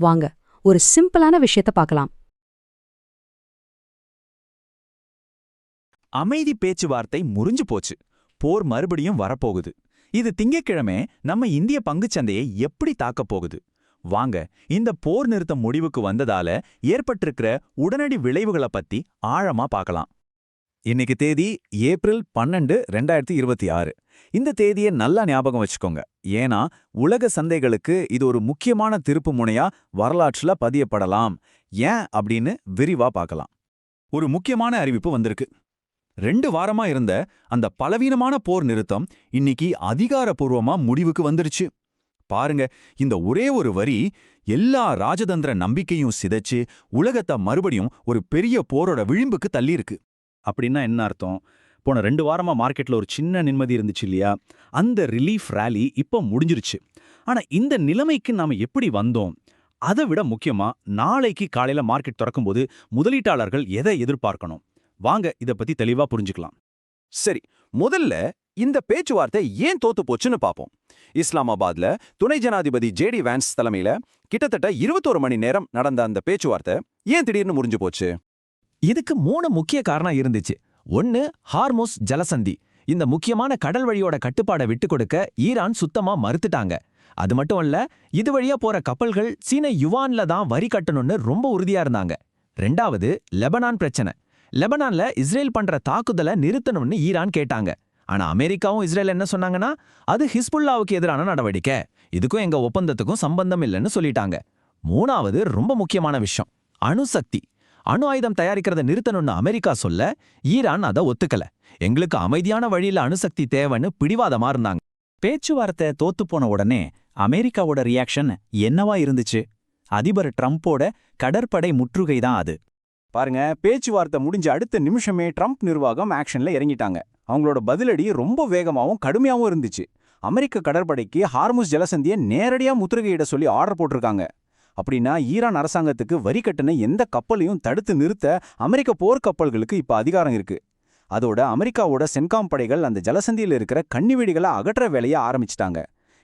வாங்க ஒரு சிம்பிளான விஷயத்த பார்க்கலாம். அமைதி பேச்சுவார்த்தை முறிஞ்சு போச்சு. போர் மறுபடியும் வரப்போகுது. இது திங்கட்கிழமை நம்ம இந்திய பங்குச்சந்தையை எப்படி தாக்கப் போகுது? வாங்க இந்த போர் நிறுத்த முடிவுக்கு வந்ததால ஏற்பட்டிருக்கிற உடனடி விளைவுகளை பத்தி ஆழமா பார்க்கலாம். இன்னைக்கு தேதி ஏப்ரல் 12, 2026. இந்த தேதியை நல்லா ஞாபகம் வச்சுக்கோங்க. ஏன்னா உலக சந்தைகளுக்கு இது ஒரு முக்கியமான திருப்பு முனையா வரலாற்றுல பதியப்படலாம். ஏன் அப்படின்னு விரிவா பார்க்கலாம். ஒரு முக்கியமான அறிவிப்பு வந்திருக்கு. 2 வாரமா இருந்த அந்த பலவீனமான போர் நிறுத்தம் இன்னைக்கு அதிகாரப்பூர்வமா முடிவுக்கு வந்துருச்சு. பாருங்க, இந்த ஒரே ஒரு வரி எல்லா ராஜதந்திர நம்பிக்கையும் சிதைச்சு உலகத்தை மறுபடியும் ஒரு பெரிய போரோட விளிம்புக்கு தள்ளியிருக்கு. அப்படின்னா என்ன அர்த்தம்? போன 2 வாரமா மார்க்கெட்ல ஒரு சின்ன நிம்மதி இருந்துச்சு இல்லையா? அந்த ரிலீஃப் ரேலி இப்போ முடிஞ்சிருச்சு. ஆனா இந்த நிலைமைக்கு நாம எப்படி வந்தோம்? அதை விட முக்கியமா நாளைக்கு காலையில மார்க்கெட் திறக்கும்போது முதலீட்டாளர்கள் எதை எதிர்பார்க்கணும்? வாங்க இத பத்தி தெளிவா புரிஞ்சுக்கலாம். சரி, முதல்ல இந்த பேச்சுவார்த்தை ஏன் தோத்து போச்சுன்னு பாப்போம். இஸ்லாமாபாத்ல துணை ஜனாதிபதி ஜேடி வான்ஸ் தலைமையில கிட்டத்தட்ட 21 மணி நேரம் நடந்த அந்த பேச்சுவார்த்தை ஏன் திடீர்னு முறிஞ்சு போச்சு? இதுக்கு 3 முக்கிய காரணம் இருந்துச்சு. 1, ஹார்முஸ் ஜலசந்தி. இந்த முக்கியமான கடல் வழியோட கட்டுப்பாடை விட்டுக் கொடுக்க ஈரான் சுத்தமா மறுத்துட்டாங்க. அது மட்டும் இல்ல, இது வழியா போற கப்பல்கள் சீன யுவான்ல தான் வரி கட்டணும்னு ரொம்ப உறுதியா இருந்தாங்க. 2வது, லெபனான் பிரச்சனை. லெபனான்ல இஸ்ரேல் பண்ற தாக்குதலை நிறுத்தணும்னு ஈரான் கேட்டாங்க. ஆனா அமெரிக்காவும் இஸ்ரேல் என்ன சொன்னாங்கன்னா, அது ஹிஸ்புல்லாவுக்கு எதிரான நடவடிக்கை, இதுக்கும் எங்க ஒப்பந்தத்துக்கும் சம்பந்தம் இல்லைன்னு சொல்லிட்டாங்க. 3வது ரொம்ப முக்கியமான விஷயம், அணுசக்தி. அணு ஆயுதம் தயாரிக்கிறத நிறுத்தணும்னு அமெரிக்கா சொல்ல ஈரான் அதை ஒத்துக்கல. எங்களுக்கு அமைதியான வழியில அணுசக்தி தேவைன்னு பிடிவாதமா இருந்தாங்க. பேச்சுவார்த்தை தோத்துப்போன உடனே அமெரிக்காவோட ரியாக்ஷன் என்னவா இருந்துச்சு? அதிபர் ட்ரம்ப்போட கடற்படை முற்றுகை தான் அது. பாருங்க, பேச்சுவார்த்தை முடிஞ்ச அடுத்த நிமிஷமே ட்ரம்ப் நிர்வாகம் ஆக்ஷன்ல இறங்கிட்டாங்க. அவங்களோட பதிலடி ரொம்ப வேகமாவும் கடுமையாவும் இருந்துச்சு. அமெரிக்க கடற்படைக்கு ஹார்முஸ் ஜலசந்தியை நேரடியா முற்றுகையிட சொல்லி ஆர்டர் போட்டிருக்காங்க. அப்படின்னா ஈரான் அரசாங்கத்துக்கு வரி கட்டின எந்த கப்பலையும் தடுத்து நிறுத்த அமெரிக்க போர்க்கப்பல்களுக்கு இப்ப அதிகாரம் இருக்கு. அதோட அமெரிக்காவோட சென்காம் படைகள் அந்த ஜலசந்தியில் இருக்கிற கன்னிவெடிகளை அகற்ற வேலையை ஆரம்பிச்சிட்டாங்க.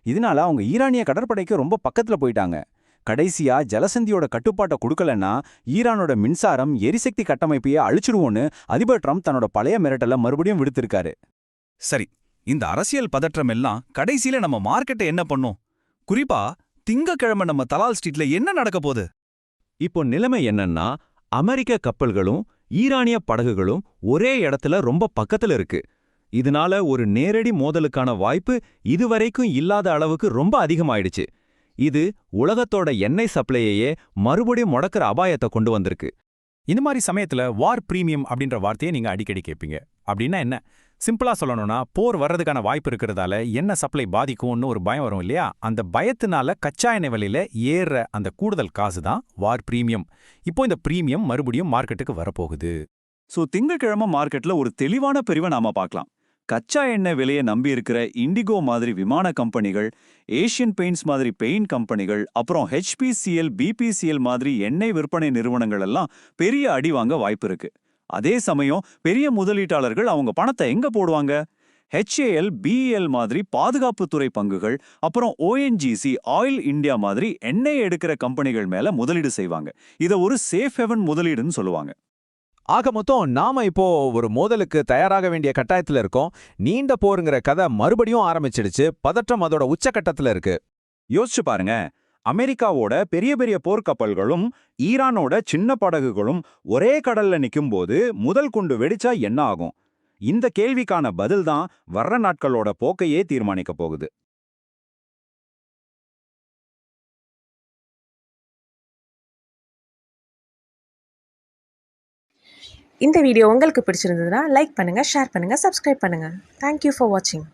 இதனால அவங்க ஈரானிய கடற்படைக்கு ரொம்ப பக்கத்துல போயிட்டாங்க. கடைசியா ஜலசந்தியோட கட்டுப்பாட்டை கொடுக்கலன்னா ஈரானோட மின்சாரம் எரிசக்தி கட்டமைப்பையே அழிச்சிடுவோன்னு அதிபர் ட்ரம்ப் தன்னோட பழைய மிரட்டலை மறுபடியும் விடுத்திருக்காரு. சரி, இந்த அரசியல் பதற்றம் எல்லாம் கடைசியில நம்ம மார்க்கெட்டை என்ன பண்ணும்? குறிப்பா திங்கக்கிழமை நம்ம தலால் ஸ்ட்ரீட்ல என்ன நடக்க போகுது? இப்போ நிலைமை என்னன்னா, அமெரிக்க கப்பல்களும் ஈரானிய படகுகளும் ஒரே இடத்துல ரொம்ப பக்கத்துல இருக்கு. இதனால ஒரு நேரடி மோதலுக்கான வாய்ப்பு இதுவரைக்கும் இல்லாத அளவுக்கு ரொம்ப அதிகமாயிடுச்சு. இது உலகத்தோட எண்ணெய் சப்ளையையே மறுபடியும் முடக்கிற அபாயத்தை கொண்டு வந்திருக்கு. இந்த மாதிரி சமயத்துல வார் பிரீமியம் அப்படின்ற வார்த்தையை நீங்க அடிக்கடி கேட்பீங்க. அப்படின்னா என்ன? சிம்பிளா சொல்லணும்னா, போர் வர்றதுக்கான வாய்ப்பு இருக்கிறதால என்ன சப்ளை பாதிக்கும்னு ஒரு பயம் வரும் இல்லையா? அந்த பயத்தினால கச்சா எண்ணெய் விலையில ஏறுற அந்த கூடுதல் காசு தான் வார் பிரீமியம். இப்போ இந்த பிரீமியம் மறுபடியும் மார்க்கெட்டுக்கு வரப்போகுது. சோ திங்கட்கிழமை மார்க்கெட்ல ஒரு தெளிவான பிரிவை நாம பார்க்கலாம். கச்சா எண்ணெய் விலையை நம்பி இருக்கிற இண்டிகோ மாதிரி விமான கம்பெனிகள், ஏஷியன் பெயிண்ட்ஸ் மாதிரி பெயிண்ட் கம்பெனிகள், அப்புறம் HPCL, BPCL மாதிரி எண்ணெய் விற்பனை நிறுவனங்கள் எல்லாம் பெரிய அடி வாங்க வாய்ப்பு இருக்கு. அதே சமயம் பெரிய முதலீட்டாளர்கள் அவங்க பணத்தை எங்க போடுவாங்க? HAL, BEL மாதிரி பாதுகாப்புத்துறை பங்குகள், அப்புறம் ONGC, ஆயில் இந்தியா மாதிரி எண்ணெய் எடுக்கிற கம்பெனிகள் மேல முதலீடு செய்வாங்க. இதை ஒரு சேஃப் ஹெவன் முதலீடுன்னு சொல்லுவாங்க. ஆக மொத்தம் நாம இப்போ ஒரு மோதலுக்கு தயாராக வேண்டிய கட்டாயத்துல இருக்கோம். நீண்ட போருங்கிற கதை மறுபடியும் ஆரம்பிச்சிடுச்சு. பதற்றம் அதோட உச்சக்கட்டத்துல இருக்கு. யோசிச்சு பாருங்க, அமெரிக்காவோட பெரிய பெரிய போர்க்கப்பல்களும் ஈரானோட சின்ன படகுகளும் ஒரே கடல்ல நிக்கும்போது முதல் குண்டு வெடிச்சா என்ன ஆகும்? இந்த கேள்விக்கான பதில் தான் வர்ற நாட்களோட போக்கையே தீர்மானிக்க போகுது. இந்த வீடியோ உங்களுக்கு பிடிச்சிருந்ததுன்னா லைக் பண்ணுங்க, ஷேர் பண்ணுங்க, சப்ஸ்கிரைப் பண்ணுங்க. தேங்க்யூ ஃபார் வாட்சிங்.